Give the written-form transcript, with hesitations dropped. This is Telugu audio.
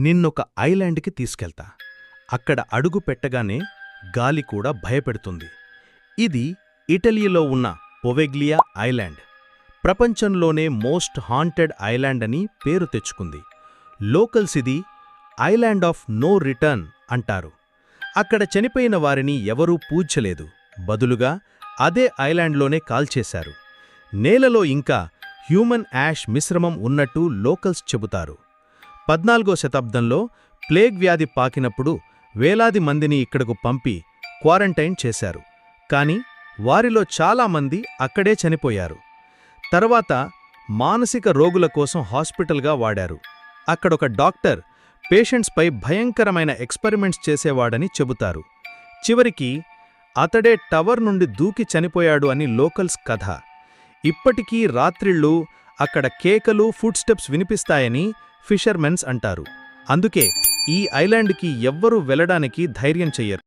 నిన్నొక ఐలాండ్కి తీసుకెళ్తా. అక్కడ అడుగు పెట్టగానే గాలి కూడా భయపెడుతుంది. ఇది ఇటలీలో ఉన్న పొవెగ్లియా ఐలాండ్. ప్రపంచంలోనే మోస్ట్ హాంటెడ్ ఐలాండ్ అని పేరు తెచ్చుకుంది. లోకల్స్ ఇది ఐలాండ్ ఆఫ్ నో రిటర్న్ అంటారు. అక్కడ చనిపోయిన వారిని ఎవరూ పూడ్చలేదు, బదులుగా అదే ఐలాండ్లోనే కాల్చేశారు. నేలలో ఇంకా హ్యూమన్ యాష్ మిశ్రమం ఉన్నట్టు లోకల్స్ చెబుతారు. 14వ శతాబ్దంలో ప్లేగ్ వ్యాధి పాకినప్పుడు వేలాది మందిని ఇక్కడకు పంపి క్వారంటైన్ చేశారు. కాని వారిలో చాలామంది అక్కడే చనిపోయారు. తర్వాత మానసిక రోగుల కోసం హాస్పిటల్గా వాడారు. అక్కడొక డాక్టర్ పేషెంట్స్పై భయంకరమైన ఎక్స్పెరిమెంట్స్ చేసేవాడని చెబుతారు. చివరికి అతడే టవర్ నుండి దూకి చనిపోయాడు అని లోకల్స్ కథ. ఇప్పటికీ రాత్రిళ్ళు అక్కడ కేకలు, ఫుట్ స్టెప్స్ వినిపిస్తాయని ఫిషర్మెన్స్ అంటారు. అందుకే ఈ ఐలాండ్కి ఎవ్వరూ వెళ్లడానికి ధైర్యం చెయ్యరు.